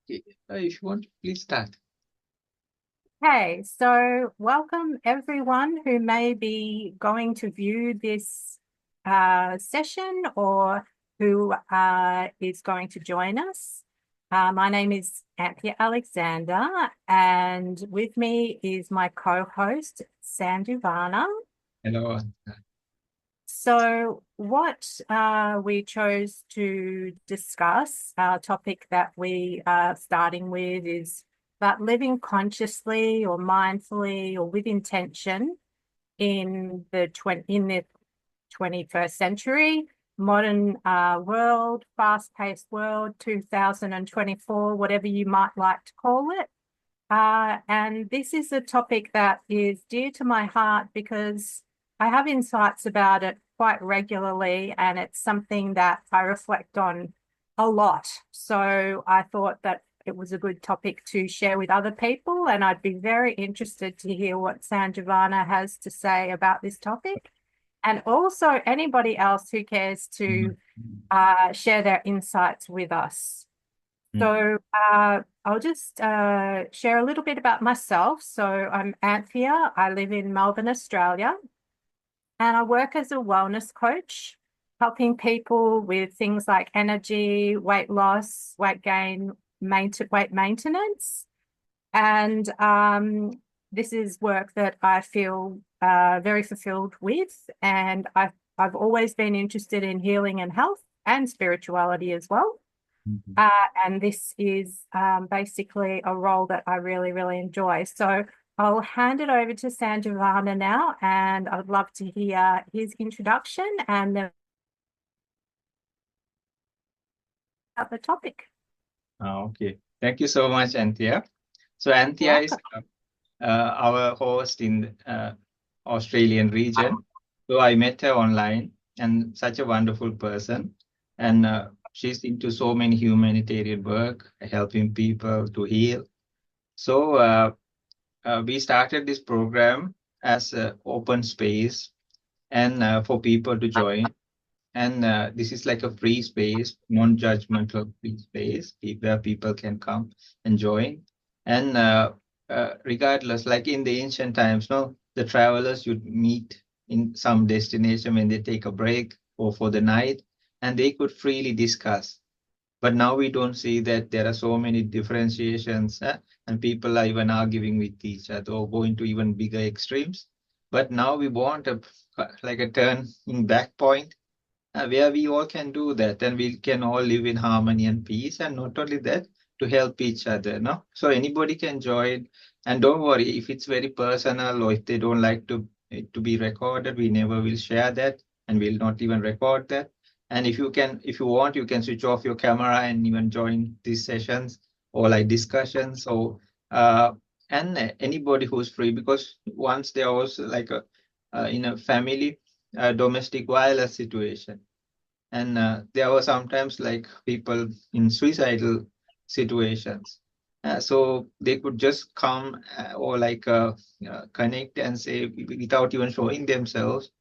Okay. If you want, please start. Hey, so welcome everyone who may be going to view this session or who is going to join us. My name is Anthea Alexander, and with me is my co-host, Sanjivana. Hello. So what we chose to discuss, our topic that we are starting with is about living consciously or mindfully or with intention in the 21st century, modern world, fast-paced world, 2024, whatever you might like to call it. And this is a topic that is dear to my heart because I have insights about it quite regularly, and it's something that I reflect on a lot. So I thought that it was a good topic to share with other people, and I'd be very interested to hear what Sanjivana has to say about this topic. And also anybody else who cares to Mhm. share their insights with us. Mhm. So I'll just share a little bit about myself. So I'm Anthea. I live in Melbourne, Australia, and I work as a wellness coach, helping people with things like energy, weight loss, weight gain, weight maintenance. And this is work that I feel very fulfilled with. And I've always been interested in healing and health and spirituality as well. Mhm. Uh, and this is basically a role that I really, really enjoy. So I'll hand it over to Sanjivana now, and I'd love to hear his introduction and then about the topic. Okay. Thank you so much, Anthea. So Anthea is Welcome. our host in Australian region. So I met her online and such a wonderful person. And she's into so many humanitarian work, helping people to heal. So we started this program as an open space and for people to join. And this is like a free space, non-judgmental free space where people can come and join. And regardless, like in the ancient times, no, the travelers would meet in some destination when they take a break or for the night, and they could freely discuss. But now we don't see that there are so many differentiations, and people are even arguing with each other or going to even bigger extremes. But now we want a like a turning back point where we all can do that and we can all live in harmony and peace, and not only that, to help each other, no, so anybody can join. And don't worry if it's very personal or if they don't like to it to be recorded, we never will share that and we'll not even record that. And if you want, you can switch off your camera and even join these sessions or like discussions. So uh and anybody who's free, because once there was like a in a family domestic violence situation, and there were sometimes like people in suicidal situations. So they could just come or like connect and say without even showing themselves.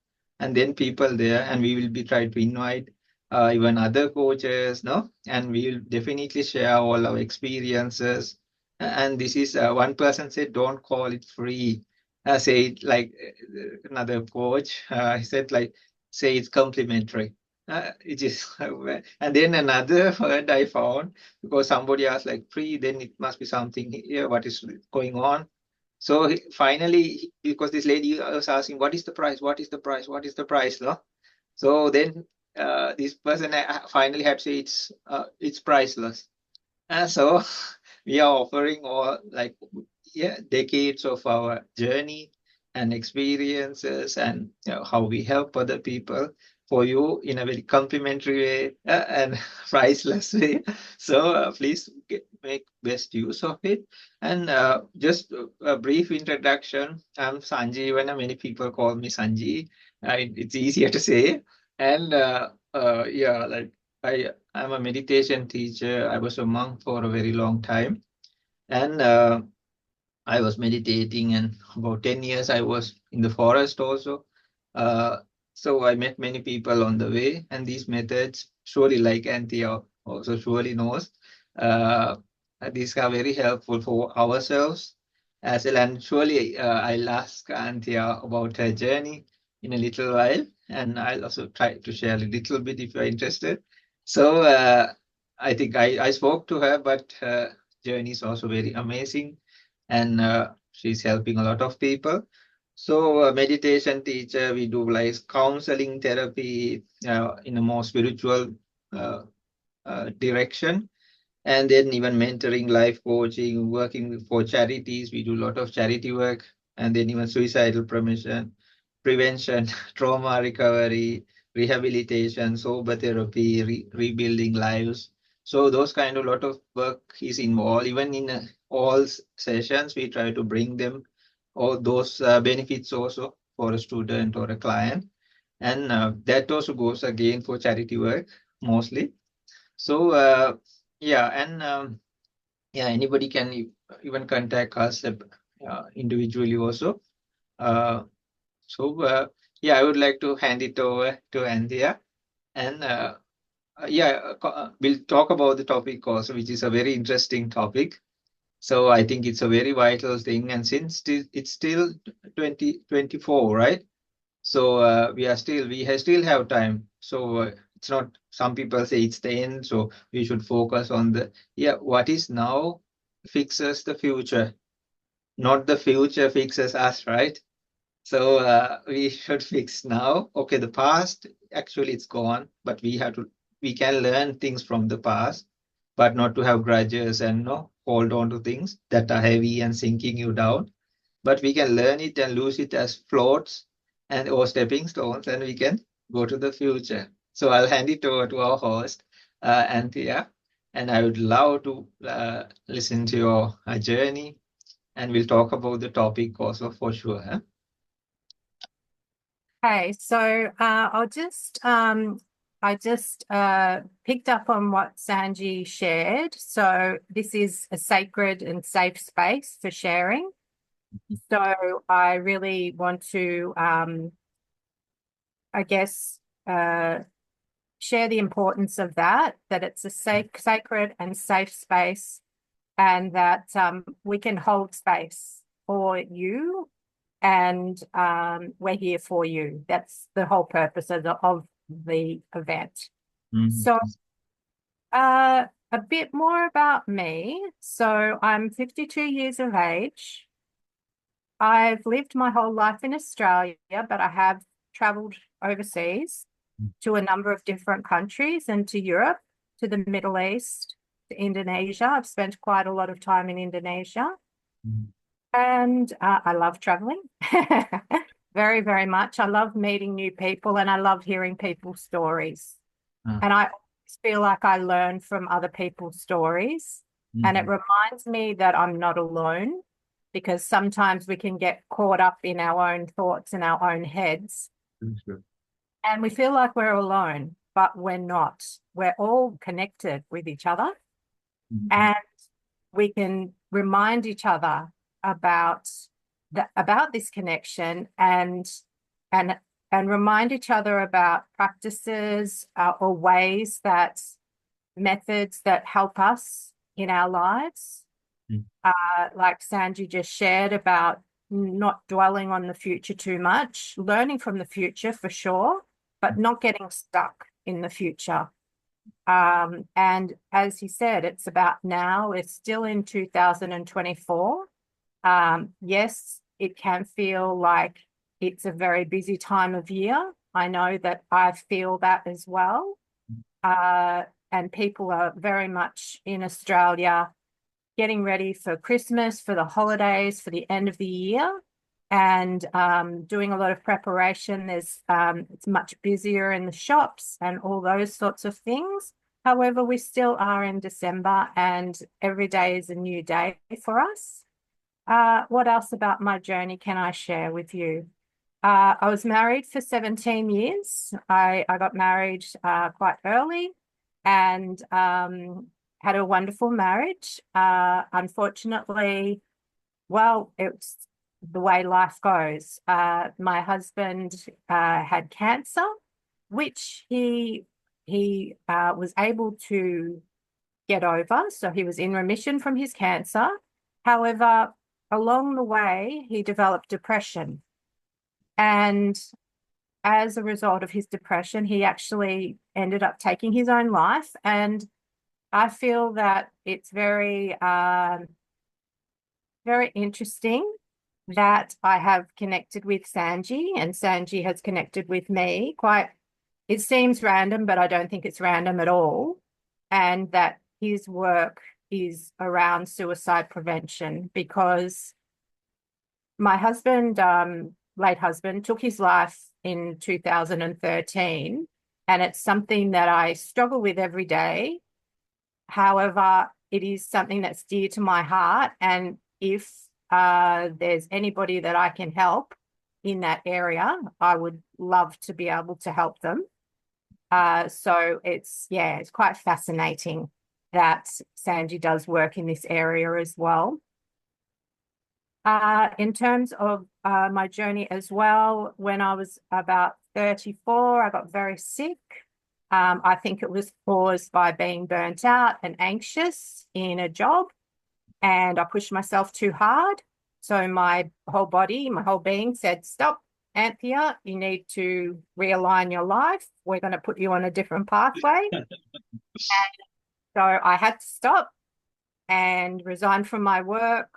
And then people there, and we will be trying to invite even other coaches, no? And we will definitely share all our experiences. And this is one person said, don't call it free. Say it like another coach. He said like, say it's complimentary. It is, and then another word I found, because somebody asked like free, then it must be something here. What is going on? So finally, because this lady was asking, what is the price? What is the price? What is the price? No? So then this person finally had to say it's priceless. So we are offering all like, yeah, decades of our journey and experiences, and how we help other people for you in a very complimentary way and priceless way. So please make best use of it. And just a brief introduction. I'm Sanjivana. Many people call me Sanji. It's easier to say. And yeah, like I'm a meditation teacher. I was a monk for a very long time, and I was meditating. And about 10 years, I was in the forest also. Uh, so I met many people on the way, and these methods, surely like Anthea also surely knows, uh, these are very helpful for ourselves as well. And surely I'll ask Anthea about her journey in a little while, and I'll also try to share a little bit if you're interested. So I think I spoke to her, but her journey is also very amazing, and she's helping a lot of people. So meditation teacher, we do like counseling therapy in a more spiritual uh, direction, and then even mentoring, life coaching, working for charities. We do a lot of charity work, and then even suicidal prevention, trauma recovery, rehabilitation, sober therapy, rebuilding lives. So those kind of lot of work is involved. Even in all sessions, we try to bring them all those benefits also for a student or a client, and that also goes again for charity work mostly. So yeah, and yeah, anybody can even contact us individually also. Uh, so yeah, I would like to hand it over to Anthea, and yeah, we'll talk about the topic also, which is a very interesting topic. So I think it's a very vital thing, and since it's still 2024, right? So we still have time. So it's not, some people say it's the end, so we should focus on the, yeah, what is now fixes the future, not the future fixes us, right? So we should fix now. Okay, the past, actually it's gone, but we can learn things from the past, but not to have grudges and no hold on to things that are heavy and sinking you down. But we can learn it and lose it as floats and or stepping stones, and we can go to the future. So I'll hand it over to our host, Anthea, and I would love to listen to your journey, and we'll talk about the topic also for sure. Huh? Okay, so I just picked up on what Sanji shared. So this is a sacred and safe space for sharing. So I really want to I guess share the importance of that it's a sacred and safe space, and that we can hold space for you, and we're here for you. That's the whole purpose of the event. Mhm. So a bit more about me. So I'm 52 years of age. I've lived my whole life in Australia, but I have traveled overseas to a number of different countries, and to Europe, to the Middle East, to Indonesia. I've spent quite a lot of time in Indonesia. Mhm. And I love traveling very, very much. I love meeting new people, and I love hearing people's stories. Ah, And I always feel like I learn from other people's stories. And it mhm. reminds me that I'm not alone, because sometimes we can get caught up in our own thoughts and our own heads, That's good. and we feel like we're alone, but we're not. We're all connected with each other, Mhm. and we can remind each other about about this connection, and and remind each other about practices or ways that methods that help us in our lives. Mhm. Like Sanji just shared about not dwelling on the future too much, learning from the future for sure, but not getting stuck in the future. And as he said, it's about now. It's still in 2024. Yes, it can feel like it's a very busy time of year. I know that I feel that as well. Uh, and people are very much in Australia getting ready for Christmas, for the holidays, for the end of the year, and doing a lot of preparation. It's much busier in the shops and all those sorts of things. However, we still are in December, and every day is a new day for us. What else about my journey can I share with you? I was married for 17 years. I got married quite early, and had a wonderful marriage. Unfortunately, well, it's the way life goes. My husband had cancer, which he was able to get over. So he was in remission from his cancer. However, along the way, he developed depression. And as a result of his depression, he actually ended up taking his own life. And I feel that it's very, very interesting that I have connected with Sanji and Sanji has connected with me. It seems random, but I don't think it's random at all. And that his work is around suicide prevention, because my husband, late husband, took his life in 2013, and it's something that I struggle with every day. However, it is something that's dear to my heart, and if there's anybody that I can help in that area, I would love to be able to help them. So it's quite fascinating that Sanji does work in this area as well. In terms of my journey as well, when I was about 34, I got very sick. I think it was caused by being burnt out and anxious in a job, and I pushed myself too hard. So my whole body, my whole being said, stop, Anthea, you need to realign your life. We're going to put you on a different pathway. So I had to stop and resign from my work,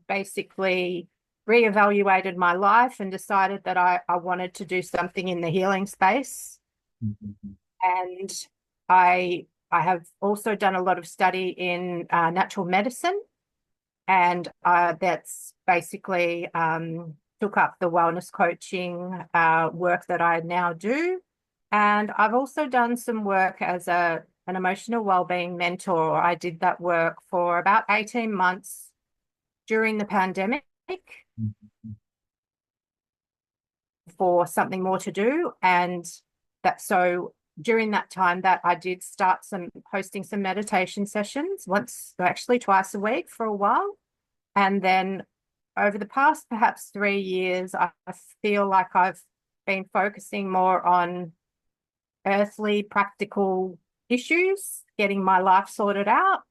basically reevaluated my life and decided that I wanted to do something in the healing space. And I have also done a lot of study in natural medicine, and that's basically took up the wellness coaching work that I now do. And I've also done some work as an emotional wellbeing mentor. I did that work for about 18 months during the pandemic for something more to do. And during that time that I did start hosting some meditation sessions twice a week for a while. And then over the past perhaps 3 years, I feel like I've been focusing more on earthly practical issues, getting my life sorted out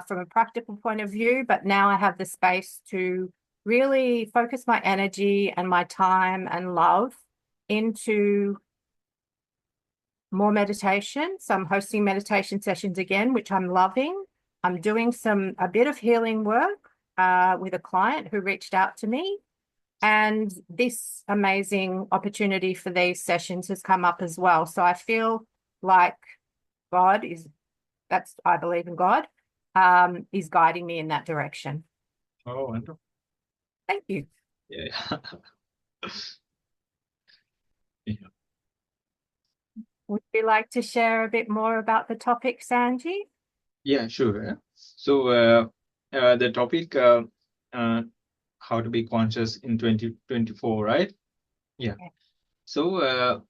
from a practical point of view. But now I have the space to really focus my energy and my time and love into more meditation. So I'm hosting meditation sessions again, which I'm loving. I'm doing a bit of healing work with a client who reached out to me. And this amazing opportunity for these sessions has come up as well. So I feel like I believe in God, is guiding me in that direction. Oh, wonderful. Thank you. Yeah. Yeah. Would you like to share a bit more about the topic, Sanji? Yeah, sure. So the topic, how to be conscious in 2024, right? Yeah. So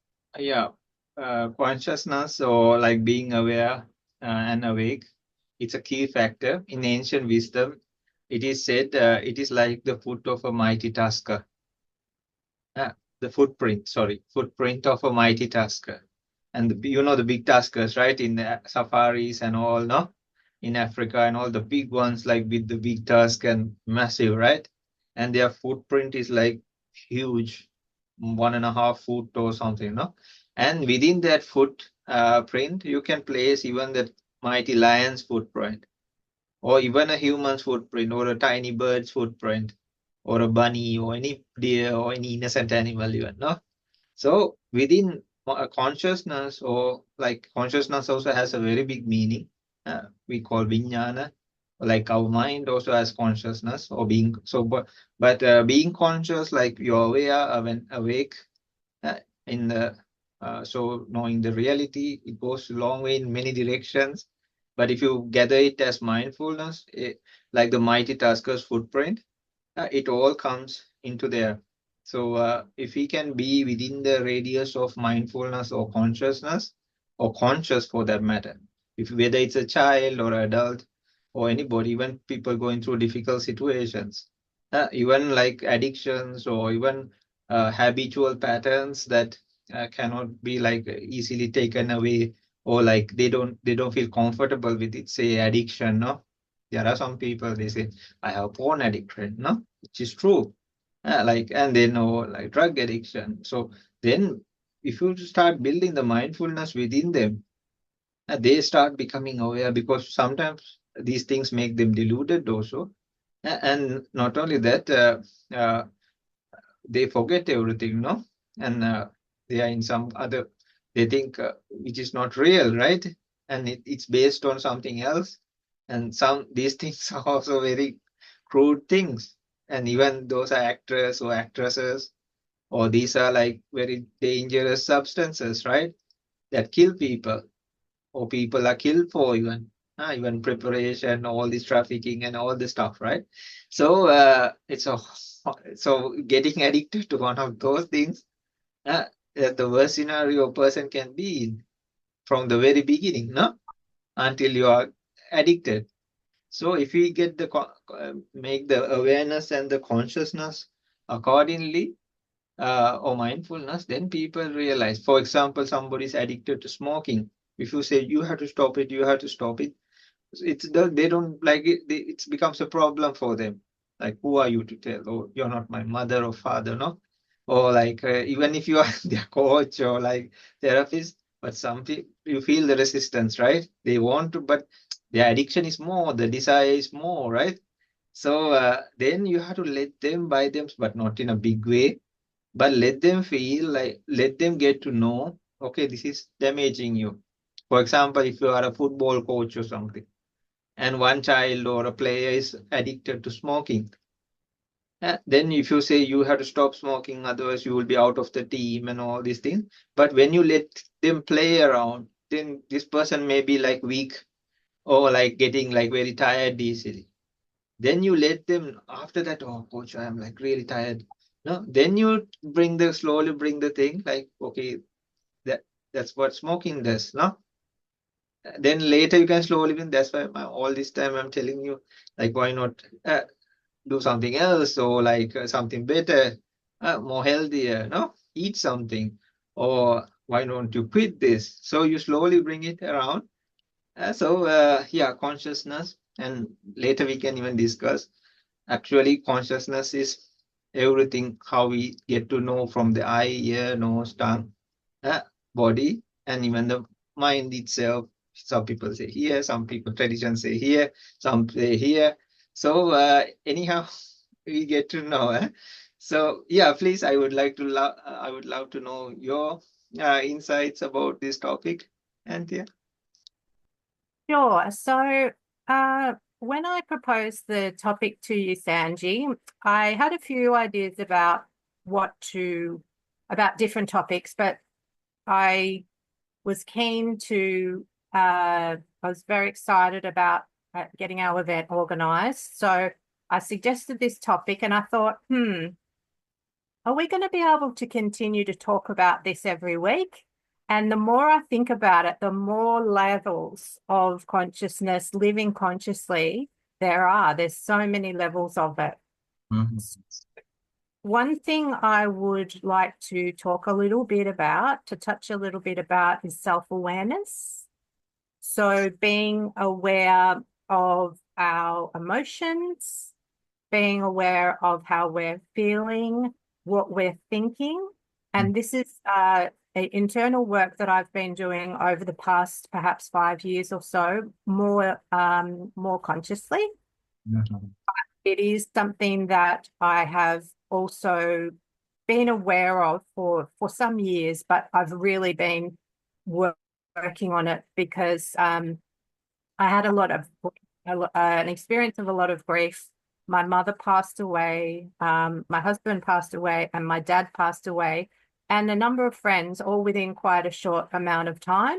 consciousness, or like being aware and awake, it's a key factor. In ancient wisdom, it is said it is like the foot of a mighty tusker. The footprint of a mighty tusker. And the big tuskers, right? In the safaris and all, no? In Africa and all the big ones, like with the big tusk and massive, right? And their footprint is like huge, 1.5 foot or something, no? And within that footprint, you can place even the mighty lion's footprint, or even a human's footprint, or a tiny bird's footprint, or a bunny, or any deer, or any innocent animal, even, no? So within consciousness, or like consciousness also has a very big meaning. We call vijnana, like our mind also has consciousness or being. So, but being conscious, like you're aware when awake, in the so knowing the reality, it goes a long way in many directions. But if you gather it as mindfulness, like the mighty Tusker's footprint, it all comes into there. So if we can be within the radius of mindfulness or consciousness, or conscious for that matter, if whether it's a child or adult or anybody, even people going through difficult situations, even like addictions, or even habitual patterns that cannot be like easily taken away or like they don't feel comfortable with it, say addiction, no? There are some people, they say, I have porn addiction, no? Which is true. Like, and they know like drug addiction. So then if you start building the mindfulness within them, they start becoming aware, because sometimes these things make them deluded also. And not only that, uh, they forget everything, no? And they are in some other, they think which is not real, right? And it's based on something else. And some these things are also very crude things. And even those are actors or actresses, or these are like very dangerous substances, right? That kill people, or people are killed for even preparation, all this trafficking and all this stuff, right? So it's a so getting addicted to one of those things, uh, that the worst scenario a person can be in from the very beginning, no, until you are addicted. So if we get make the awareness and the consciousness accordingly, or mindfulness, then people realize, for example, somebody is addicted to smoking. If you say you have to stop it, you have to stop it, they don't like it. It becomes a problem for them. Like, who are you to tell? Oh, you're not my mother or father, no? Or like, even if you are their coach or like therapist, but some people you feel the resistance, right? They want to, but their addiction is more, the desire is more, right? So then you have to let them buy them, but not in a big way, but let them feel, like let them get to know, okay, this is damaging you. For example, if you are a football coach or something, and one child or a player is addicted to smoking, then if you say you have to stop smoking, otherwise you will be out of the team and all these things. But when you let them play around, then this person may be like weak, or like getting like very tired easily. Then you let them, after that, oh coach, I'm like really tired, no, then you slowly bring the thing, like, okay, that that's what smoking does, no? Then later you can slowly bring. That's why all this time I'm telling you, like, why not do something else, or like something better, more healthier, no? Eat something, or why don't you quit this? So you slowly bring it around. Yeah, consciousness, and later we can even discuss. Actually, consciousness is everything, how we get to know from the eye, ear, nose, tongue, uh, body, and even the mind itself. Some people say here, some people tradition say here, some say here. So anyhow, we get to know. So yeah, please, I would love to know your insights about this topic, Anthea. Sure. So, when I proposed the topic to you, Sanji, I had a few ideas about about different topics, but I was keen to, I was very excited about getting our event organized. So I suggested this topic and I thought, are we going to be able to continue to talk about this every week? And the more I think about it, the more levels of consciousness, living consciously, there are. There's so many levels of it. Mhm. One thing I would like to talk a little bit about, to touch a little bit about, is self-awareness. So being aware of our emotions, being aware of how we're feeling, what we're thinking. And this is internal work that I've been doing over the past perhaps 5 years or so, more consciously. Mhm. It is something that I have also been aware of for some years, but I've really been working on it because I had an experience of a lot of grief. My mother passed away, my husband passed away, and my dad passed away, and a number of friends, all within quite a short amount of time.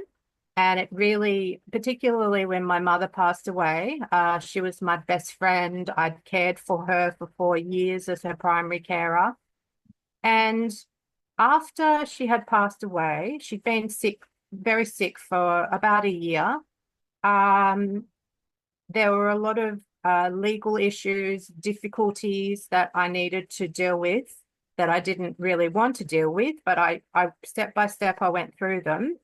And it really, particularly when my mother passed away, she was my best friend. I'd cared for her for 4 years as her primary carer. And after she had passed away, she'd been sick, very sick for about a year. Um, there were a lot of legal issues, difficulties that I needed to deal with that I didn't really want to deal with, but I step by step, I went through them.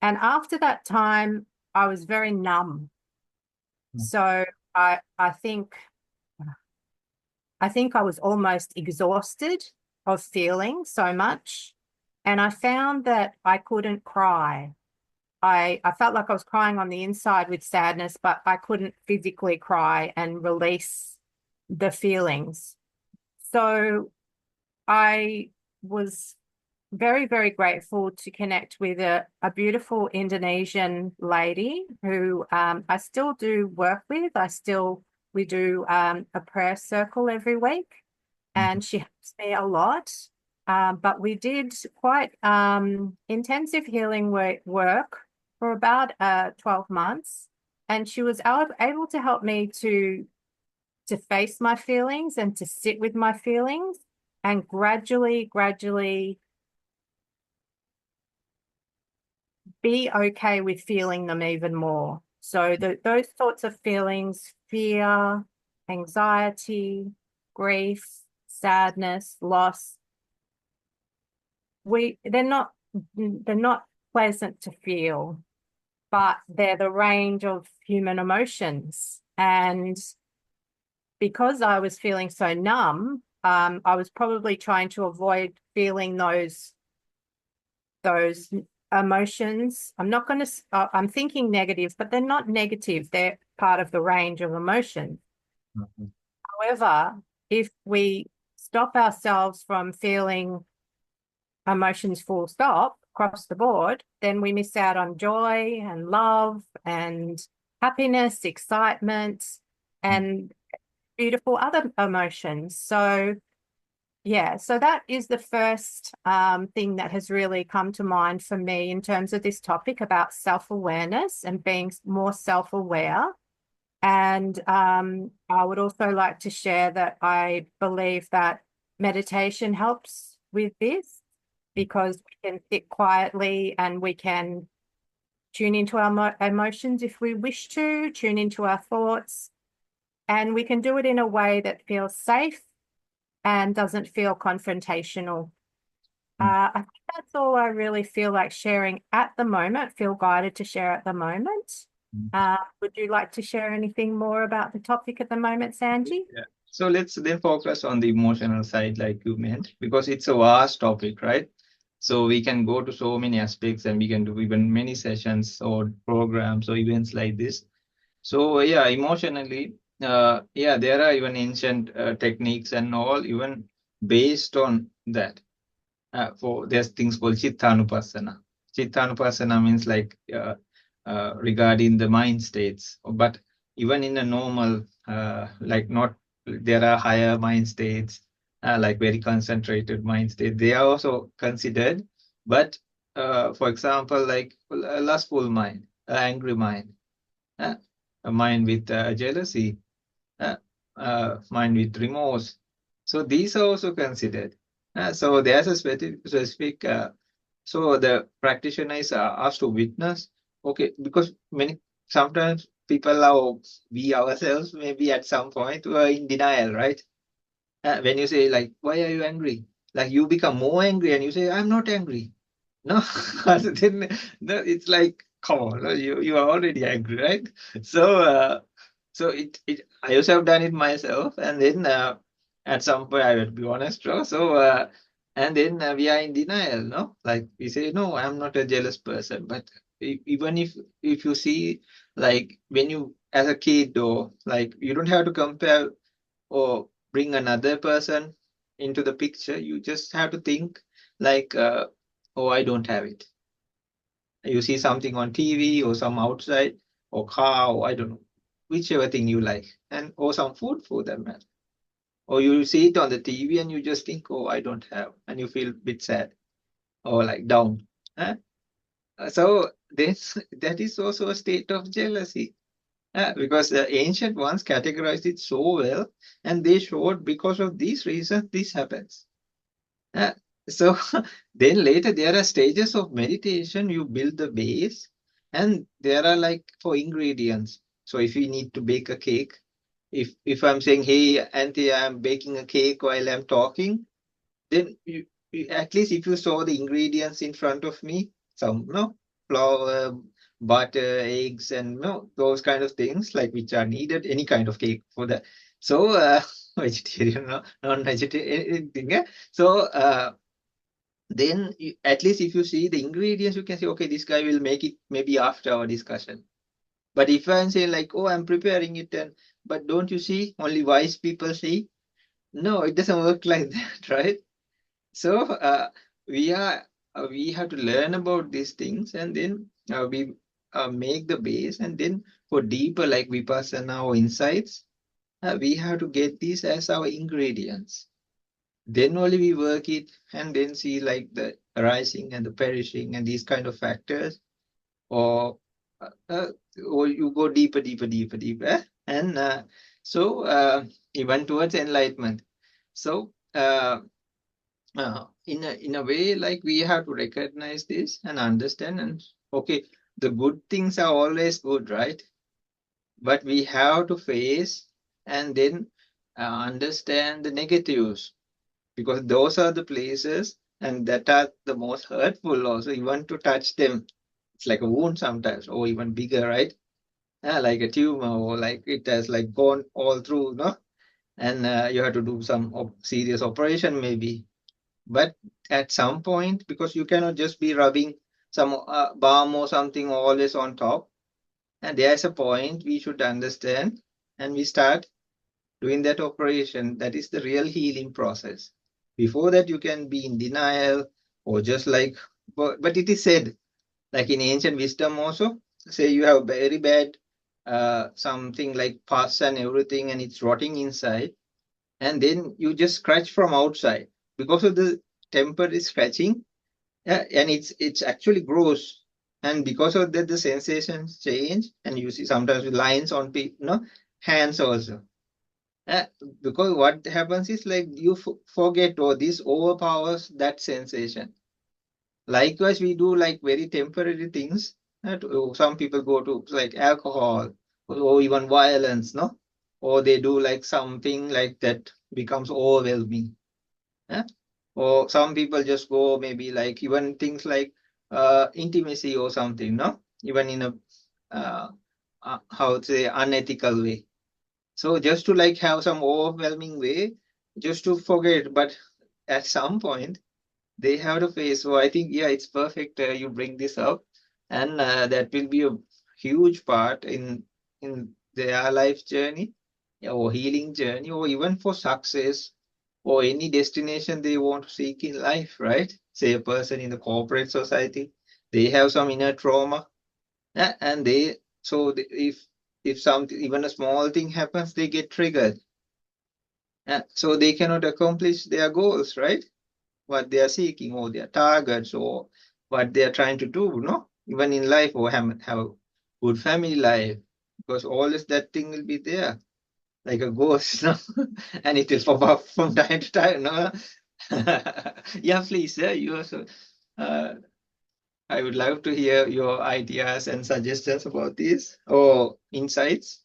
And after that time, I was very numb. So I think I was almost exhausted of feeling so much. And I found that I couldn't cry. I felt like I was crying on the inside with sadness, but I couldn't physically cry and release the feelings. So I was very, very grateful to connect with a beautiful Indonesian lady who I still do work with. We do a prayer circle every week, and she helps me a lot. But we did quite intensive healing work for about 12 months, and she was able to help me to face my feelings and to sit with my feelings and gradually be okay with feeling them even more. So those sorts of feelings, fear, anxiety, grief, sadness, loss, they're not pleasant to feel, but they're the range of human emotions. And because I was feeling so numb, I was probably trying to avoid feeling those emotions. I'm thinking negative, but they're not negative. They're part of the range of emotions. Mhm. However, if we stop ourselves from feeling emotions full stop across the board, then we miss out on joy and love and happiness, excitement, and beautiful other emotions. So yeah, so that is the first thing that has really come to mind for me in terms of this topic about self-awareness and being more self-aware. And I would also like to share that I believe that meditation helps with this because we can sit quietly and we can tune into our emotions if we wish to, tune into our thoughts, and we can do it in a way that feels safe and doesn't feel confrontational. I think that's all I really feel like sharing at the moment, feel guided to share at the moment. Would you like to share anything more about the topic at the moment, Sanji? Yeah. So let's then focus on the emotional side, like you meant, because it's a vast topic, right? So we can go to so many aspects and we can do even many sessions or programs or events like this. So yeah, emotionally, yeah, there are even ancient techniques and all, even based on that. For there's things called Chittanupassana. Chittanupassana means like regarding the mind states, but even in a normal, like not, there are higher mind states, like very concentrated mind state. They are also considered, but for example, like a lustful mind, an angry mind, uh, a mind with jealousy, uh, mind with remorse. So these are also considered. So there's a specific so the practitioner is asked to witness. Okay, because many sometimes people are, we ourselves maybe at some point were in denial, right? When you say like, why are you angry? Like you become more angry and you say, I'm not angry. No, then no, it's like, come on, no, you are already angry, right? So so it I also have done it myself, and then at some point I will be honest, bro. So and then we are in denial, no? Like we say, no, I'm not a jealous person. But even if you see, like when you as a kid, or like you don't have to compare or bring another person into the picture. You just have to think like, oh, I don't have it. You see something on TV or some outside or car, or I don't know, whichever thing you like, and or some food for that matter. Or you see it on the TV and you just think, oh, I don't have, and you feel a bit sad or like down. Huh? So this that is also a state of jealousy. Because the ancient ones categorized it so well, and they showed because of these reasons this happens. Uh, so then later there are stages of meditation. You build the base, and there are like for ingredients. So if you need to bake a cake, if I'm saying, hey, Anthea, I'm baking a cake while I'm talking, then at least if you saw the ingredients in front of me, some no. flour, butter, eggs, and those kind of things like which are needed. Any kind of cake for that. So vegetarian, no, non-vegetarian, anything. So then at least if you see the ingredients, you can say, okay, this guy will make it maybe after our discussion. But if I'm saying like, oh, I'm preparing it, and but don't you see? Only wise people see. No, it doesn't work like that, right? So we are we have to learn about these things, and then we make the base, and then for deeper like vipassana or insights, we have to get these as our ingredients. Then only we work it, and then see like the arising and the perishing and these kind of factors, or uh, uh, or you go deeper, deeper, deeper, deeper, and so even towards enlightenment. So. In a way, like we have to recognize this and understand, and okay, the good things are always good, right? But we have to face and then understand the negatives, because those are the places and that are the most hurtful also. You want to touch them, it's like a wound sometimes, or even bigger, right? Like a tumor, or like it has like gone all through, no? And you have to do some serious operation maybe. But at some point, because you cannot just be rubbing some balm or something always on top, and there's a point we should understand, and we start doing that operation. That is the real healing process. Before that, you can be in denial or just like, but it is said, like in ancient wisdom also, say you have very bad something like pus and everything, and it's rotting inside, and then you just scratch from outside because of the temporary scratching. Yeah, and it's actually gross, and because of that the sensations change, and you see sometimes with lines on people, no, hands also. Uh, because what happens is like you forget, or this overpowers that sensation. Likewise, we do like very temporary things. Some people go to like alcohol, or even violence, no, or they do like something like that becomes overwhelming. Eh? Or some people just go maybe like even things like intimacy or something, no? Even in a how to say unethical way. So just to like have some overwhelming way, just to forget. But at some point they have to face. So I think yeah, it's perfect. You bring this up, and that will be a huge part in their life journey, yeah, or healing journey, or even for success or any destination they want to seek in life, right? Say a person in the corporate society, they have some inner trauma, and they so if something even a small thing happens, they get triggered, so they cannot accomplish their goals, right? What they are seeking, or their targets, or what they are trying to do, no? Even in life, or have a good family life, because always that thing will be there like a ghost, no? And it will pop up from time to time, no? Yeah, please, you also. Uh, I would love to hear your ideas and suggestions about this or insights.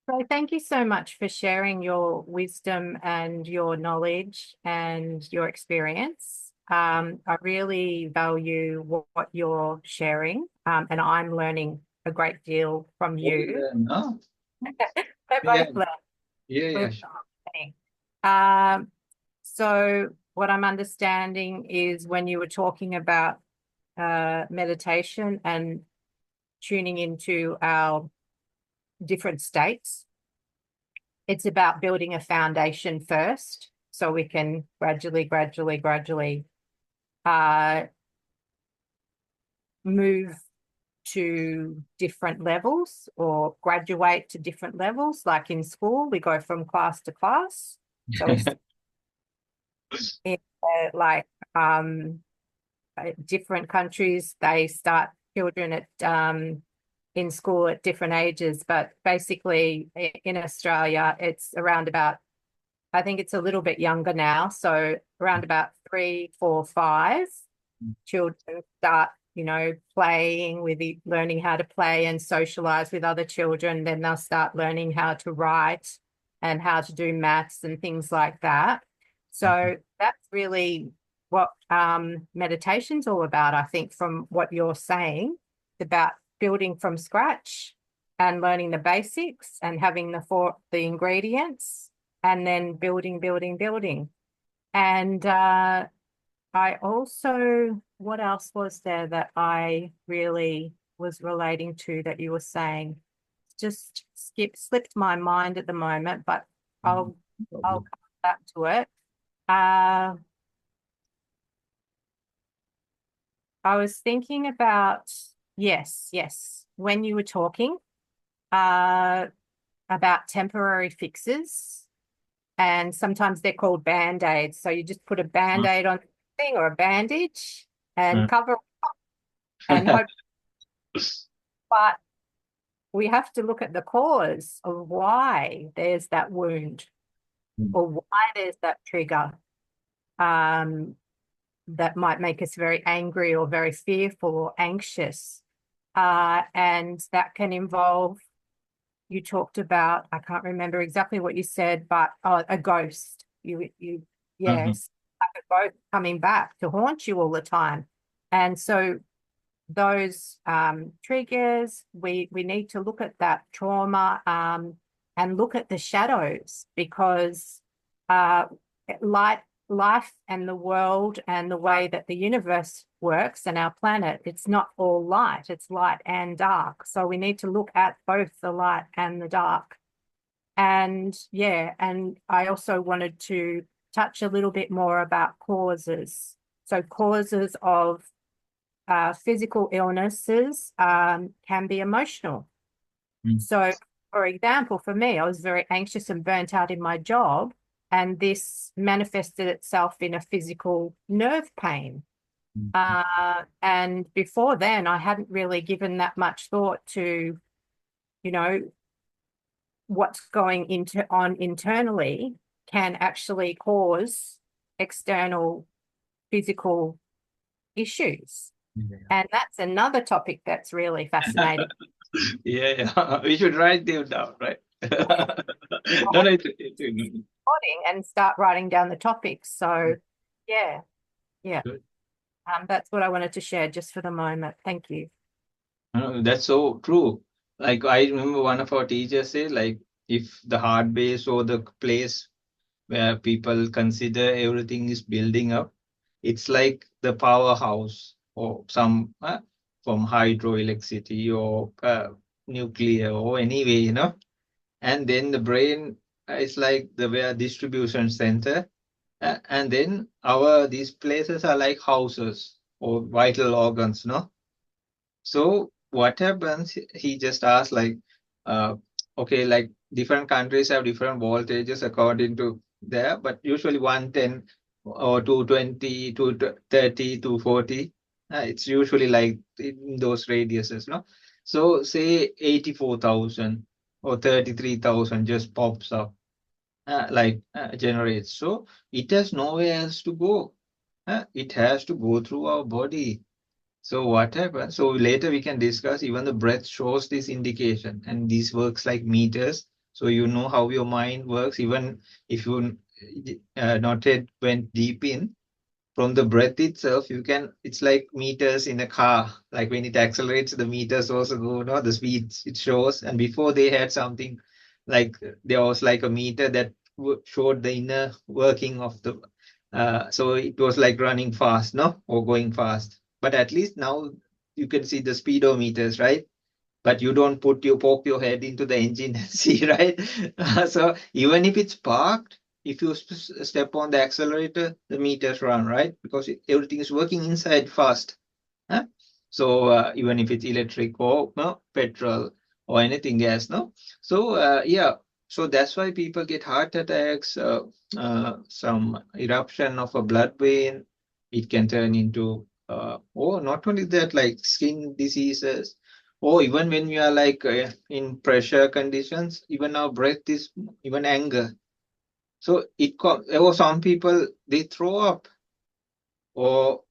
So thank you so much for sharing your wisdom and your knowledge and your experience. I really value what you're sharing, and I'm learning a great deal from Oh, you. yeah, no? We're Yeah, both learning. yeah, We're yeah. both learning. Um, so what I'm understanding is when you were talking about meditation and tuning into our different states, it's about building a foundation first so we can gradually move to different levels or graduate to different levels. Like in school, we go from class to class. So we in like different countries, they start children at in school at different ages, but basically in Australia, it's around about, I think it's a little bit younger now. So around about 3, 4, 5, children start, playing with learning how to play and socialize with other children. Then they'll start learning how to write and how to do maths and things like that. So that's really what meditation's all about, I think, from what you're saying. It's about building from scratch and learning the basics and having the ingredients and then building, building, building. And I also, what else was there that I really was relating to that you were saying? Just slipped my mind at the moment, but I'll come back to it. I was thinking about, yes, when you were talking about temporary fixes, and sometimes they're called band-aids. So you just put a band-aid on the thing or a bandage and cover it up and hope. But we have to look at the cause of why there's that wound or why there's that trigger that might make us very angry or very fearful or anxious. And that can involve, you talked about, I can't remember exactly what you said, but a ghost. Yes, like a ghost coming back to haunt you all the time. And so those triggers, we need to look at that trauma and look at the shadows, because life and the world and the way that the universe works and our planet, it's not all light, it's light and dark. So we need to look at both the light and the dark. And and I also wanted to touch a little bit more about causes. So causes of physical illnesses can be emotional. So, for example, for me, I was very anxious and burnt out in my job, and this manifested itself in a physical nerve pain. And before then, I hadn't really given that much thought to, what's going on internally can actually cause external physical issues. And that's another topic that's really fascinating. We should write them down, right? And start writing down the topics. So, that's what I wanted to share just for the moment. Thank you. That's so true. Like, I remember one of our teachers said, like, if the hard base or the place where people consider everything is building up, it's like the powerhouse or some from hydroelectricity or nuclear or anyway, and then the brain is like the where distribution center, and then these places are like houses or vital organs, no? So what happens, he just asked like, okay, like different countries have different voltages according to there, but usually 110 or 220, 230, 240. It's usually like in those radiuses, no? So say 84,000 or 33,000 just pops up, generates. So it has nowhere else to go. It has to go through our body. So what happens? So later we can discuss, even the breath shows this indication, and this works like meters. So you know how your mind works, even if you not yet went deep in. From the breath itself, it's like meters in a car. Like when it accelerates, the meters also go, the speeds it shows. And before they had something like, there was like a meter that showed the inner working of the, so it was like running fast, or going fast. But at least now you can see the speedometers, right? But you don't poke your head into the engine and see, right? So even if it's parked, if you step on the accelerator, the meters run, right? Because everything is working inside fast. So even if it's electric or petrol or anything else, So so that's why people get heart attacks, some eruption of a blood vein. It can turn into, not only that, like skin diseases, or even when we are like in pressure conditions, even our breath is, even anger. So or some people, they throw up, or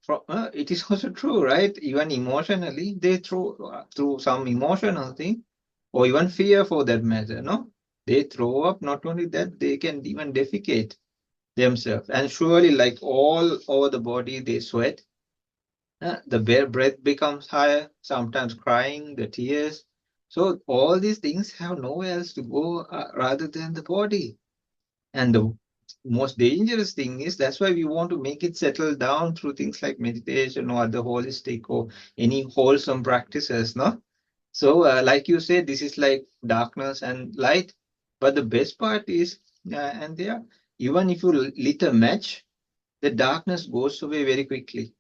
it is also true, right? Even emotionally, they throw through some emotional thing, or even fear for that matter, no? They throw up. Not only that, they can even defecate. themselves. And surely, like all over the body, they sweat. The bare breath becomes higher, sometimes crying, the tears. So all these things have nowhere else to go rather than the body. And the most dangerous thing is that's why we want to make it settle down through things like meditation or other holistic or any wholesome practices, no? So, like you said, this is like darkness and light. But the best part is, and there, even if you lit a match, the darkness goes away very quickly.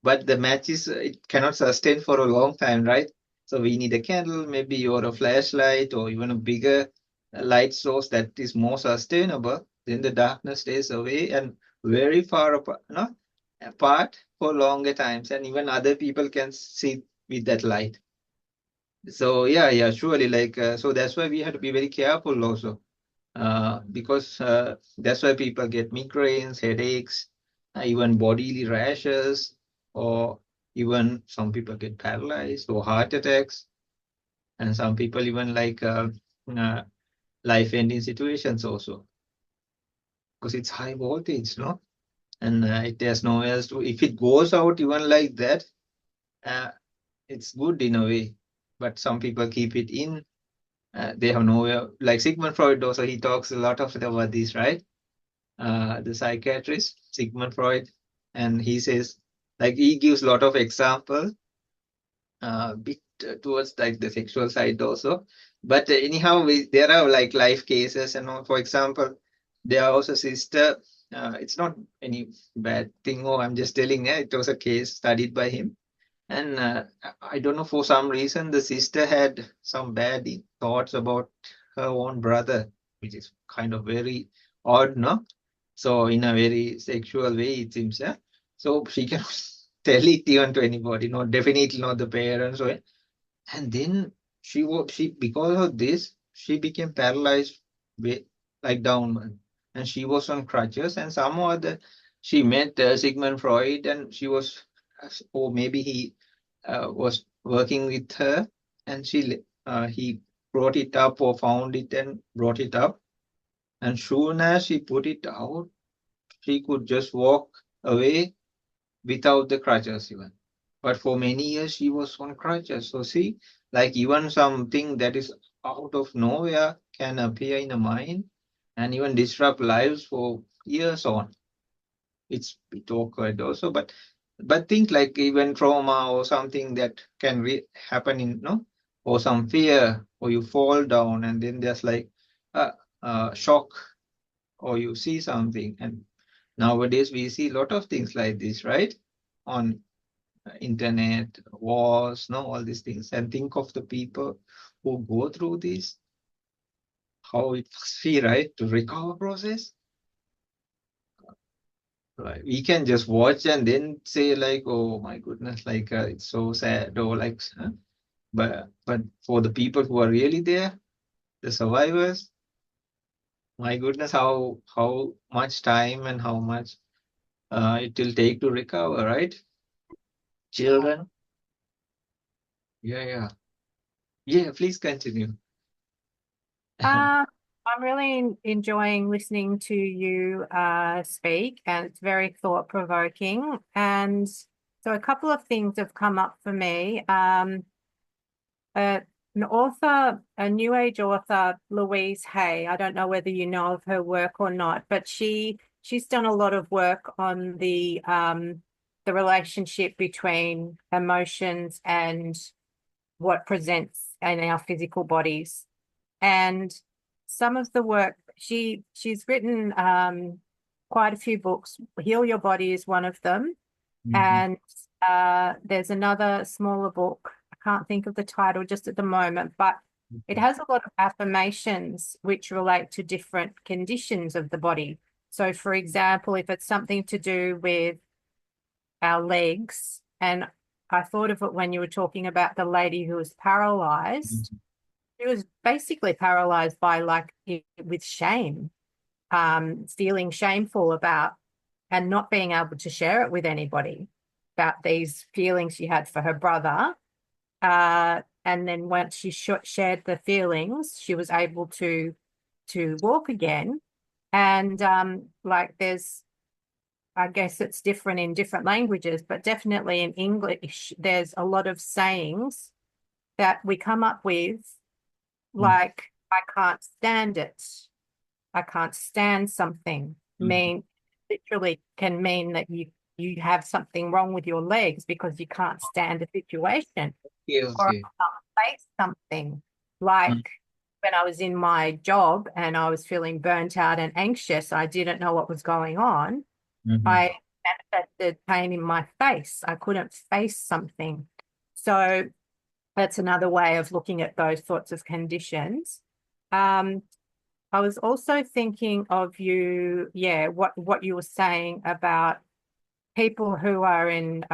But the match is, it cannot sustain for a long time, right? So we need a candle, maybe, or a flashlight, or even a bigger light source that is more sustainable. Then the darkness stays away and very far apart, no? Apart for longer times, and even other people can see with that light. So yeah, surely, like so that's why we have to be very careful also, because that's why people get migraines, headaches, even bodily rashes, or even some people get paralyzed or heart attacks, and some people even like uh, life-ending situations also, because it's high voltage, no? And it has nowhere else to. If it goes out even like that, uh, it's good in a way, but some people keep it in. They have nowhere. Like Sigmund Freud also, he talks a lot of about this, right? The psychiatrist Sigmund Freud, and he says, like he gives a lot of example, bit towards like the sexual side also. But anyhow, there are like life cases, and all. For example, there are also sister. It's not any bad thing. Oh, I'm just telling. It was a case studied by him, and I don't know, for some reason the sister had some bad thoughts about her own brother, which is kind of very odd, no? So in a very sexual way, it seems, yeah. So she can tell it even to anybody, not definitely not the parents. Or, and then she because of this, she became paralyzed, like downward, and she was on crutches. And somehow other, she met Sigmund Freud, and she was, or maybe he was working with her, and he brought it up or found it and brought it up. And soon as she put it out, she could just walk away without the crutches even. But for many years she was on crutches. So see, like even something that is out of nowhere can appear in a mind and even disrupt lives for years on. It's a bit awkward also, but think like even trauma or something that can happen in, no, or some fear, or you fall down and then there's like a shock, or you see something. And nowadays we see a lot of things like this, right? On internet, wars, no, all these things. And think of the people who go through this, how it must be, right? To recover process. Right. We can just watch and then say like, oh my goodness, like it's so sad, or like, but for the people who are really there, the survivors, my goodness, how much time and how much it will take to recover, right? Children. Yeah. Yeah, please continue. Uh, I'm really enjoying listening to you speak, and it's very thought-provoking. And so a couple of things have come up for me. An author, a New Age author, Louise Hay. I don't know whether you know of her work or not, but she's done a lot of work on the relationship between emotions and what presents in our physical bodies. And some of the work she's written quite a few books. Heal Your Body is one of them, Mhm. and there's another smaller book. I can't think of the title just at the moment, but it has a lot of affirmations which relate to different conditions of the body. So, for example, if it's something to do with our legs, and I thought of it when you were talking about the lady who was paralyzed. She was basically paralyzed by with shame, feeling shameful about and not being able to share it with anybody about these feelings she had for her brother. And then once she shared the feelings, she was able to walk again. And like there's, I guess it's different in different languages, but definitely in English, there's a lot of sayings that we come up with, like, I can't stand it. I can't stand something. Mean literally can mean that you have something wrong with your legs because you can't stand a situation, Okay, or I okay. can't face something. Like when I was in my job and I was feeling burnt out and anxious, I didn't know what was going on. Mm-hmm. I manifested pain in my face. I couldn't face something. So that's another way of looking at those sorts of conditions. Um, I was also thinking of you, yeah, what you were saying about people who are in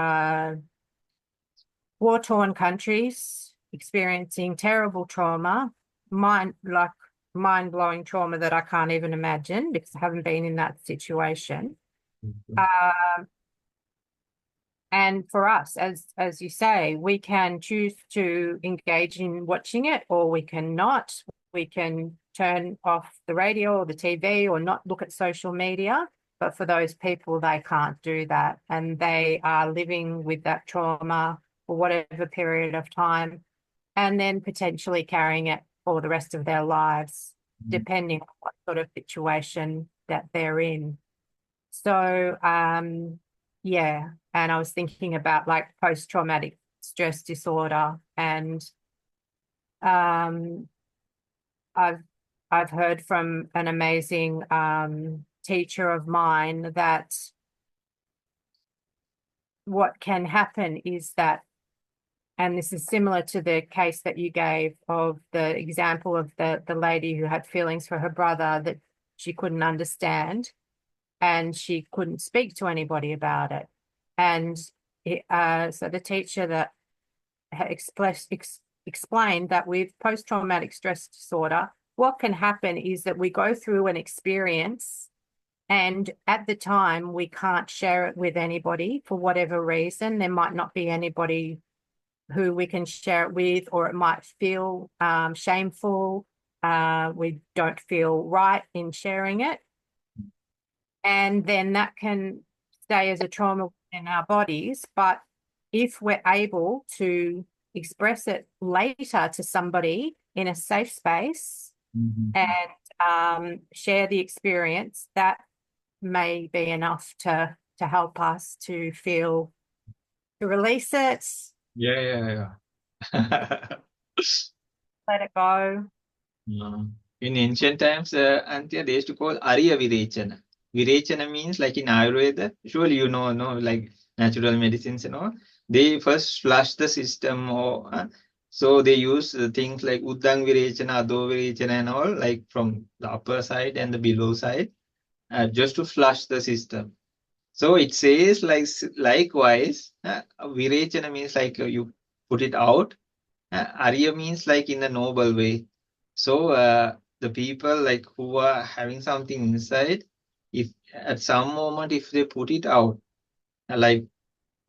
war-torn countries experiencing terrible trauma, mind-blowing trauma that I can't even imagine because I haven't been in that situation. And for us, as you say, we can choose to engage in watching it, or we can not. We can turn off the radio or the TV or not look at social media. But for those people, they can't do that. And they are living with that trauma for whatever period of time, and then potentially carrying it for the rest of their lives, depending on what sort of situation that they're in. So, yeah, and I was thinking about like post-traumatic stress disorder, and um, I've I've heard from an amazing teacher of mine that what can happen is that, and this is similar to the case that you gave of the example of the lady who had feelings for her brother that she couldn't understand, and she couldn't speak to anybody about it. And so the teacher that explained that with post-traumatic stress disorder, what can happen is that we go through an experience, and at the time we can't share it with anybody for whatever reason. There might not be anybody who we can share it with, or it might feel shameful. We don't feel right in sharing it. And then that can stay as a trauma in our bodies. But if we're able to express it later to somebody in a safe space Mm-hmm. and share the experience, that may be enough to help us to feel, to release it, Yeah, yeah, yeah. let it go. In ancient times, Anthea, they used to call Arya Virechana. Virechana means like in Ayurveda, surely you know, no, like natural medicines and all. They first flush the system, or so they use things like Uddang Virechana, Adho Virechana, and all, like from the upper side and the below side, just to flush the system. So it says like likewise, Virechana means like you put it out. Arya means like in a noble way. So the people like who are having something inside, if at some moment if they put it out, like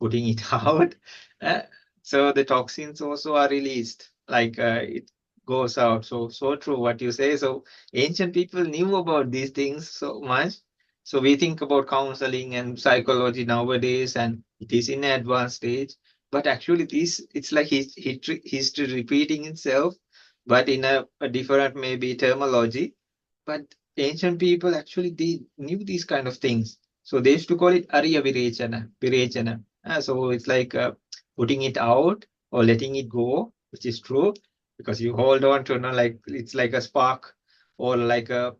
putting it out, uh, so the toxins also are released. Like it goes out. So true what you say. So ancient people knew about these things so much. So we think about counseling and psychology nowadays, and it is in an advanced stage. But actually, this it's like history repeating itself, but in a different maybe terminology. But ancient people actually they knew these kind of things. So they used to call it Arya Virechana. So it's like putting it out or letting it go, which is true because you hold on to, like it's like a spark or like a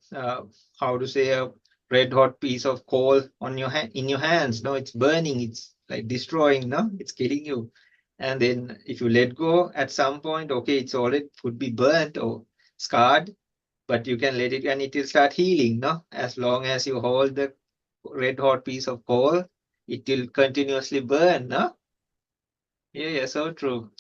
how to say a red hot piece of coal on your in your hands. No, it's burning. It's like destroying. No, it's killing you. And then if you let go at some point, okay, it's already could be burnt or scarred, but you can let it and it will start healing. No, as long as you hold the red hot piece of coal, it will continuously burn. No, yeah, yeah, so true.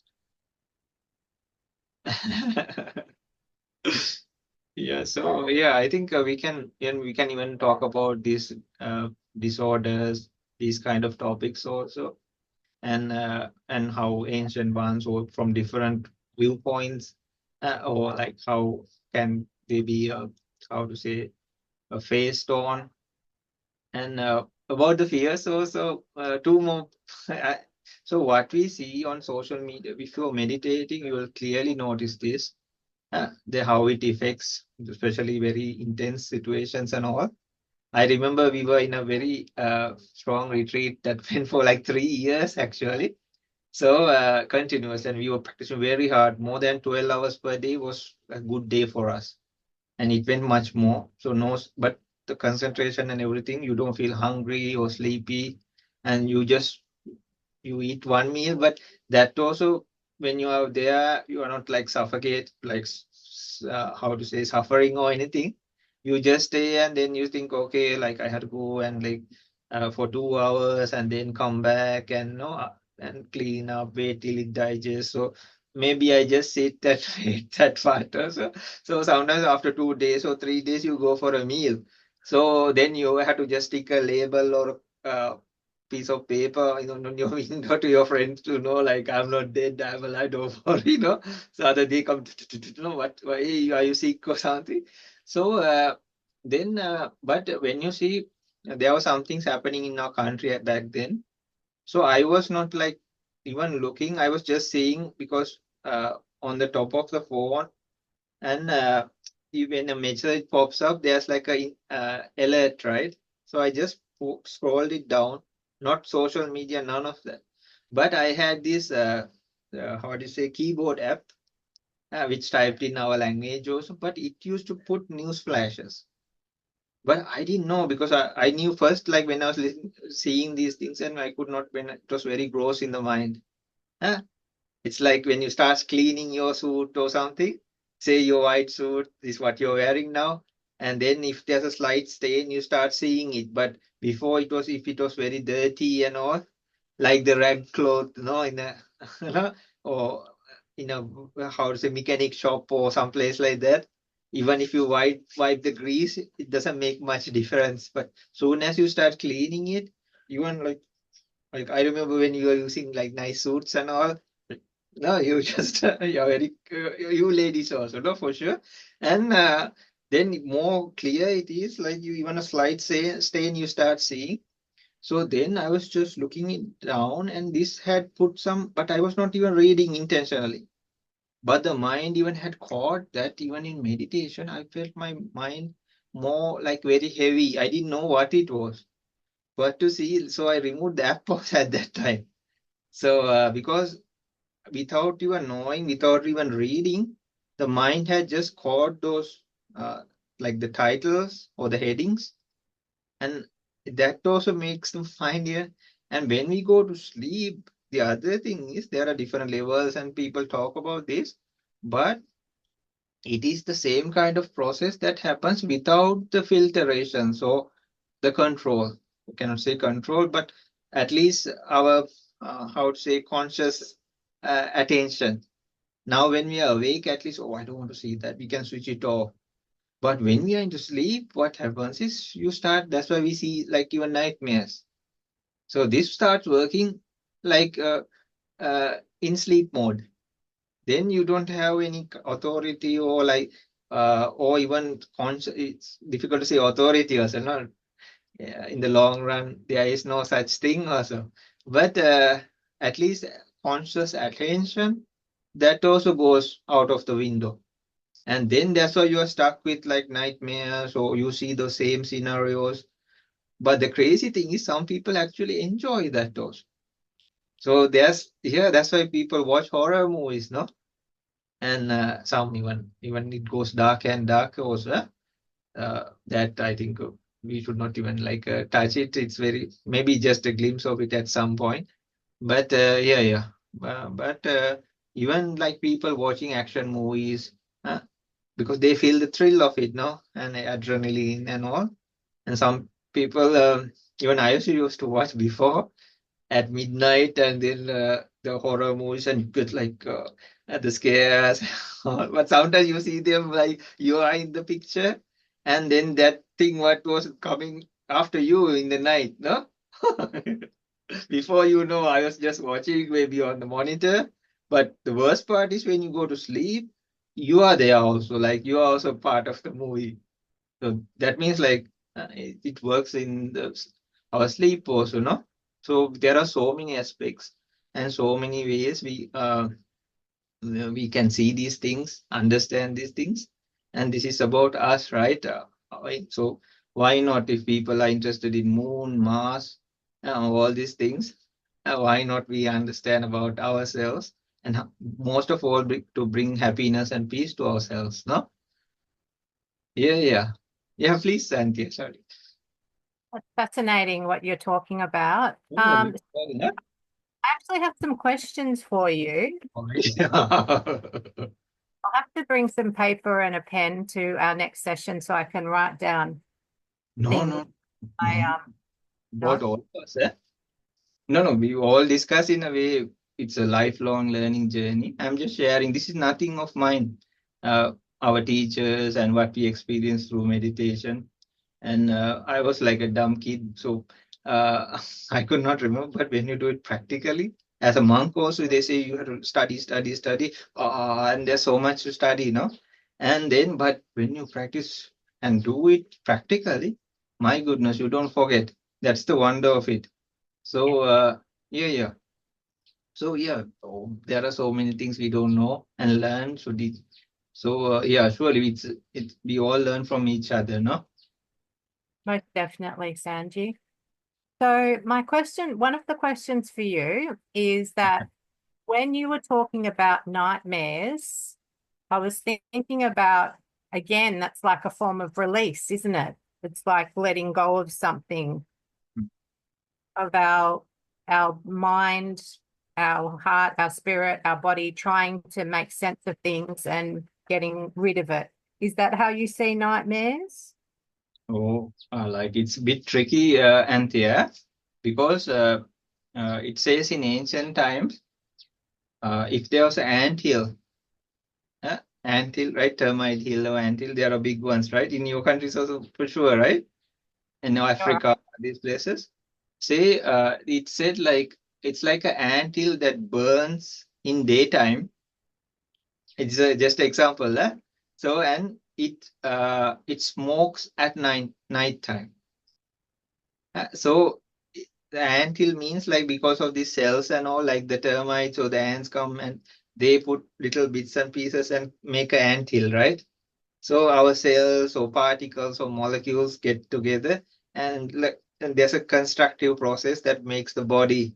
Yeah, so yeah, I think we can even talk about these disorders, these kind of topics also, and how ancient ones work from different viewpoints, or like how can they be how to say a face tone. And about the fears also, two more. So what we see on social media, if you're meditating, you will clearly notice this, how it affects, especially very intense situations and all. I remember we were in a very strong retreat that went for like 3 years actually. So continuous, and we were practicing very hard. More than 12 hours per day was a good day for us, and it went much more. So no, but the concentration and everything, you don't feel hungry or sleepy, and you eat one meal, but that also, when you are there, you are not like suffocate, like how to say, suffering or anything. You just stay and then you think, okay, like I had to go and like for 2 hours and then come back and no and clean up, wait till it digests. So maybe I just sit that wait that part. So sometimes after 2 days or 3 days, you go for a meal. So then you have to just stick a label or piece of paper, on your window to your friends to know, like, I'm not dead, I'm alive, don't worry. So other they come, what, why are you sick or something? So then, but when you see, there were some things happening in our country back then. So I was not like even looking, I was just seeing because on the top of the phone, and when a message pops up, there's like a alert, right? So I just scrolled it down, not social media, none of that. But I had this, how do you say, keyboard app, which typed in our language also, but it used to put news flashes. But I didn't know because I knew first, like when I was seeing these things, and I could not, when it was very gross in the mind. Huh? It's like when you start cleaning your suit or something, say your white suit is what you're wearing now, and then if there's a slight stain, you start seeing it. But before it was, if it was very dirty and all, like the rag cloth, in a, or in a, how to say, mechanic shop or someplace like that. Even if you wipe the grease, it doesn't make much difference. But soon as you start cleaning it, even like I remember when you were using like nice suits and all. No, you just you're very you ladies also, no, for sure. And then more clear it is, like you even a slight stain you start seeing. So then I was just looking it down, and this had put some, but I was not even reading intentionally. But the mind even had caught that even in meditation, I felt my mind more like very heavy. I didn't know what it was. But to see, so I removed the app at that time. So because without even knowing, without even reading, the mind had just caught those, like the titles or the headings, and that also makes them find here. And when we go to sleep, the other thing is there are different levels, and people talk about this, but it is the same kind of process that happens without the filtration. So the control, you cannot say control, but at least our, how to say, conscious attention. Now, when we are awake, at least, oh, I don't want to see that. We can switch it off. But when we are into sleep, what happens is you start, that's why we see like even nightmares. So this starts working like in sleep mode. Then you don't have any authority or like, or even conscious, it's difficult to say authority also, no? Yeah, in the long run, there is no such thing also. But at least conscious attention, that also goes out of the window. And then that's why you are stuck with like nightmares or you see the same scenarios. But the crazy thing is some people actually enjoy that also. So that's why people watch horror movies, no? And some even it goes dark and dark also. That I think we should not even like touch it. It's very maybe just a glimpse of it at some point. But yeah. But even like people watching action movies, uh, because they feel the thrill of it, no, and adrenaline and all. And some people, even I also used to watch before at midnight, and then the horror movies, and you get like at the scares. But sometimes you see them like you are in the picture, and then that thing what was coming after you in the night, no? Before you know, I was just watching maybe on the monitor. But the worst part is when you go to sleep, you are there also, like you are also part of the movie. So that means like it works in our sleep also, no? So there are so many aspects and so many ways we can see these things, understand these things, and this is about us, right? Right? So why not, if people are interested in moon, Mars, all these things, why not we understand about ourselves and most of all to bring happiness and peace to ourselves, no? Yeah, yeah. Yeah, please, Anthea, sorry. That's fascinating what you're talking about. No, no, sorry, no? I actually have some questions for you. Oh, yeah. I'll have to bring some paper and a pen to our next session so I can write down No, things no, I no. About know. all of us, eh? No, no, we all discuss in a way. It's a lifelong learning journey. I'm just sharing. This is nothing of mine. Uh, our teachers and what we experience through meditation. And I was like a dumb kid, so I could not remember. But when you do it practically, as a monk, also they say you have to study, study, study, and there's so much to study, And then, but when you practice and do it practically, my goodness, you don't forget. That's the wonder of it. So yeah, yeah. So yeah, there are so many things we don't know and learn. So yeah, surely it's we all learn from each other, no? Most definitely, Sanji. So my question, one of the questions for you is that when you were talking about nightmares, I was thinking about, again, that's like a form of release, isn't it? It's like letting go of something, of our mind, our heart, our spirit, our body, trying to make sense of things and getting rid of it. Is that how you see nightmares? Oh, like it's a bit tricky, Anthea, because it says in ancient times, if there was an ant hill, right? Termite hill or ant hill, there are big ones, right? In your countries also for sure, right? In Sure. Africa, these places. Say, it said like it's like an ant hill that burns in daytime. It's just an example, So and it smokes at nighttime. So the anthill means like because of these cells and all, like the termites or the ants come and they put little bits and pieces and make an anthill, right? So our cells or particles or molecules get together and there's a constructive process that makes the body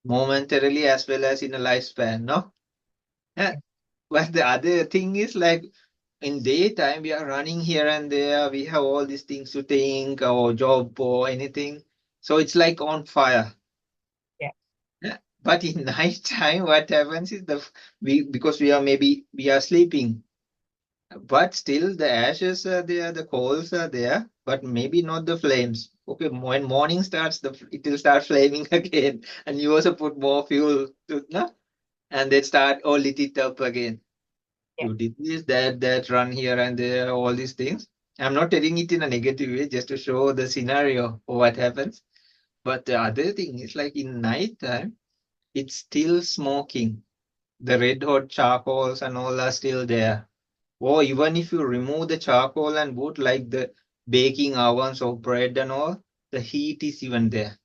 momentarily as well as in a lifespan, no? Yeah. But the other thing is like in daytime we are running here and there, we have all these things to think or job or anything. So it's like on fire. Yeah. Yeah. But in night time, what happens is we because we are sleeping, but still the ashes are there, the coals are there, but maybe not the flames. Okay, when morning starts, it will start flaming again, and you also put more fuel to, no? And then start or lit it up again. Yeah. You did this, that, run here and there, all these things. I'm not telling it in a negative way, just to show the scenario of what happens. But the other thing is like in night time, it's still smoking. The red hot charcoals and all are still there. Or even if you remove the charcoal and wood, like the baking ovens or bread and all, the heat is even there.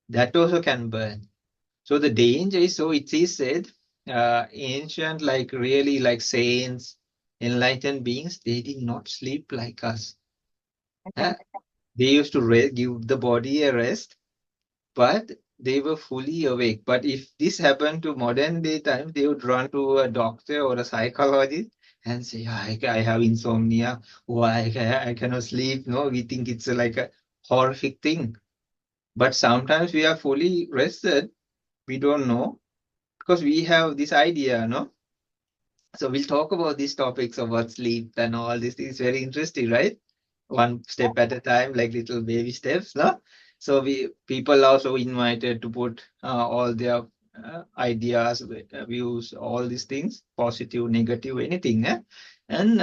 That also can burn. So the danger is, so it is said, ancient, like really like saints, enlightened beings, they did not sleep like us. Okay. Uh, They used to give the body a rest, but they were fully awake. But if this happened to modern day time, they would run to a doctor or a psychologist and say, I have insomnia, or I cannot sleep. No, we think it's like a horrific thing. But sometimes we are fully rested. We don't know because we have this idea, no? So we'll talk about these topics about sleep and all these things. Very interesting, right? One step at a time, like little baby steps, no? So we people also invited to put all their ideas, views, all these things, positive, negative, anything, and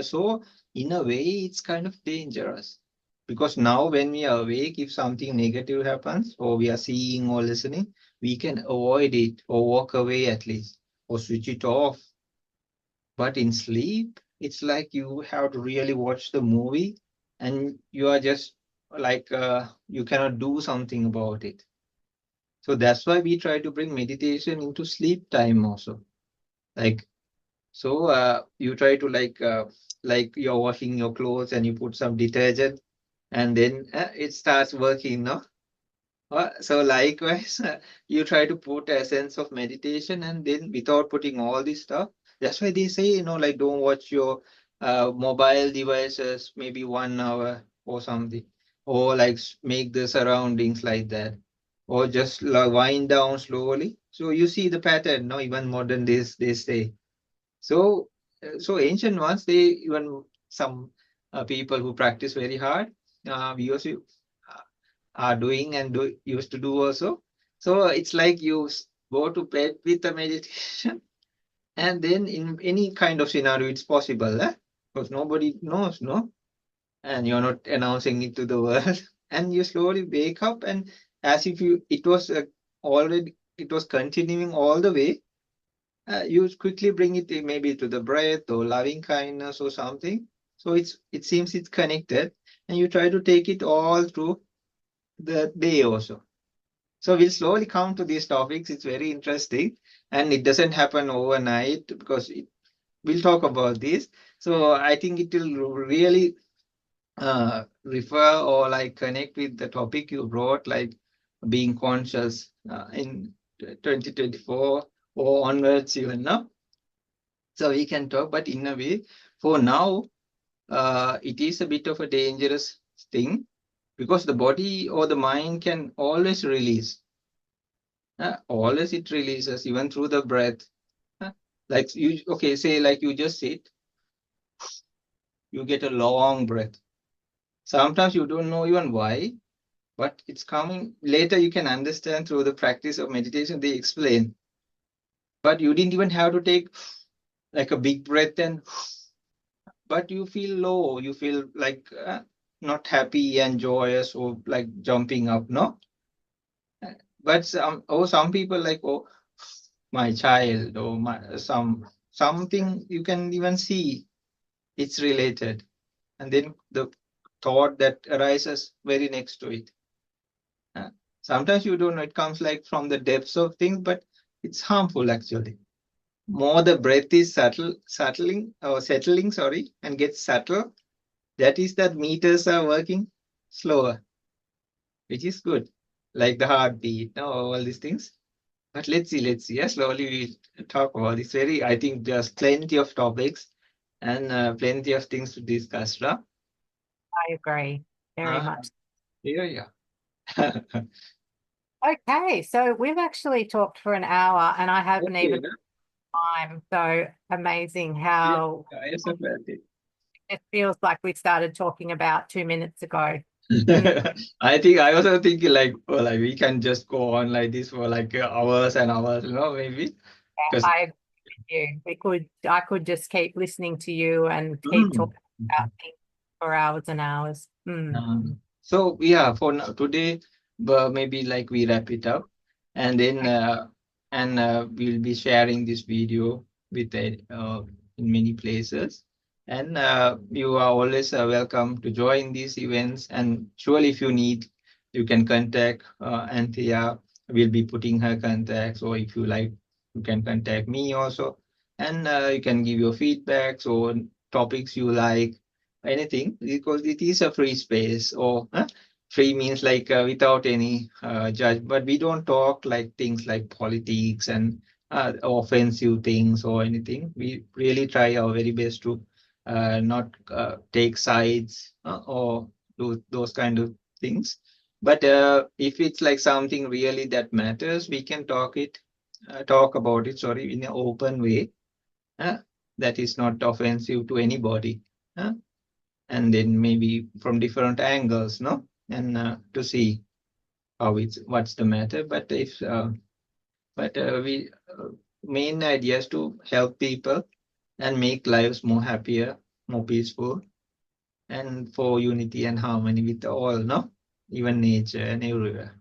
so in a way, it's kind of dangerous because now when we are awake, if something negative happens, or we are seeing or listening, we can avoid it or walk away at least or switch it off. But in sleep, it's like you have to really watch the movie and you are just like you cannot do something about it. So that's why we try to bring meditation into sleep time also. Like so you try to like you're washing your clothes and you put some detergent and then it starts working, no? So likewise, you try to put a sense of meditation and then without putting all this stuff. That's why they say, like don't watch your mobile devices maybe 1 hour or something, or like make the surroundings like that, or just wind down slowly. So you see the pattern, no? Even modern days they say. So ancient ones, they even some people who practice very hard, we also are doing and used to do also. So it's like you go to bed with a meditation, and then in any kind of scenario, it's possible, because nobody knows, no, and you're not announcing it to the world, and you slowly wake up, and as if it was already, it was continuing all the way. You quickly bring it maybe to the breath or loving kindness or something. So it seems it's connected, and you try to take it all through the day also. So we'll slowly come to these topics. It's very interesting, and it doesn't happen overnight because we'll talk about this. So I think it will really refer or like connect with the topic you brought, like being conscious in 2024 or onwards even now. So we can talk, but in a way, for now, it is a bit of a dangerous thing because the body or the mind can always release. Always it releases, even through the breath. Uh, Like you, okay, say like you just sit, you get a long breath. Sometimes you don't know even why, but it's coming later. You can understand through the practice of meditation, they explain. But you didn't even have to take like a big breath and, but you feel low, you feel like not happy and joyous or like jumping up, no? But some people like, oh, my child or something you can even see it's related, and then the thought that arises very next to it. Uh, Sometimes you don't know, it comes like from the depths of things, but it's harmful actually. More the breath is settling, sorry, and gets subtle, that is that meters are working slower, which is good, like the heartbeat, no, all these things. But let's see. Yeah, slowly we talk about this. I think there's plenty of topics and plenty of things to discuss, right? I agree very Uh, much. yeah, yeah. Okay, so we've actually talked for an hour and I haven't Okay, even no? time. So amazing Yeah, how I also felt it. it feels like we started talking about 2 minutes ago. Mm, I think I also think like, oh, like we can just go on like this for like hours and hours, maybe because. I agree with you. I could just keep listening to you and keep Mm. talking about things for hours and hours. So yeah, for now, today, maybe like we wrap it up, and then we'll be sharing this video with in many places, and you are always welcome to join these events. And surely, if you need, you can contact Anthea. We'll be putting her contacts, or if you like, you can contact me also, and you can give your feedbacks or topics you like, anything, because it is a free space, or free means like without any judge, but we don't talk like things like politics and offensive things or anything. We really try our very best to not take sides or do those kind of things. But if it's like something really that matters, we can talk about it, sorry, in an open way, uh, that is not offensive to anybody, and then maybe from different angles, no, and to see how what's the matter. But if we main idea is to help people and make lives more happier, more peaceful, and for unity and harmony with all, no, even nature and everywhere.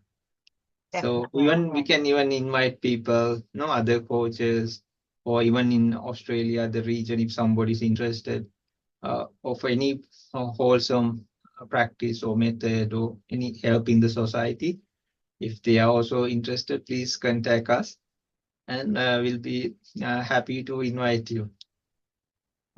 So Definitely. even we can even invite people, no, other coaches or even in Australia, the region, if somebody is interested of any wholesome practice or method or any help in the society, if they are also interested, please contact us, and we'll be happy to invite you.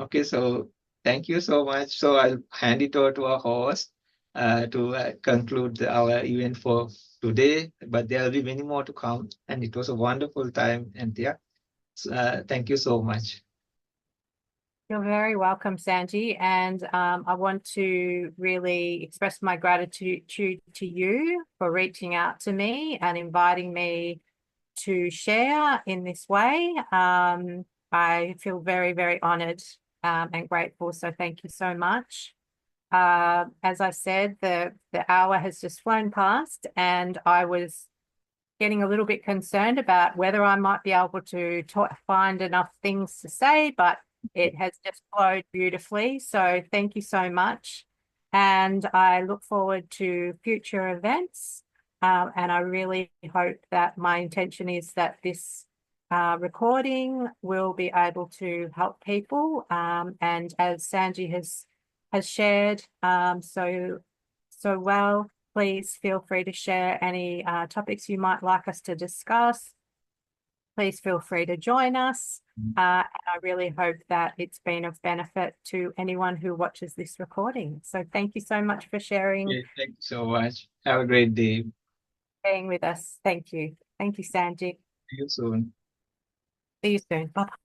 Okay, so thank you so much. So I'll hand it over to our host to conclude our event for today, but there will be many more to come. And it was a wonderful time, Anthea. Thank you so much. You're very welcome, Sanji. And I want to really express my gratitude to you for reaching out to me and inviting me to share in this way. I feel very, very honored and grateful. So thank you so much. As I said, the hour has just flown past, and I was getting a little bit concerned about whether I might be able to find enough things to say, but it has just flowed beautifully. So thank you so much. And I look forward to future events. And I really hope that my intention is that this recording will be able to help people. And as Sanji has shared so well, please feel free to share any topics you might like us to discuss. Please feel free to join us. And I really hope that it's been of benefit to anyone who watches this recording. So thank you so much for sharing. Okay, thank you so much. Have a great day. Being with us. Thank you. Thank you, Sanji. See you soon. See you soon. Bye.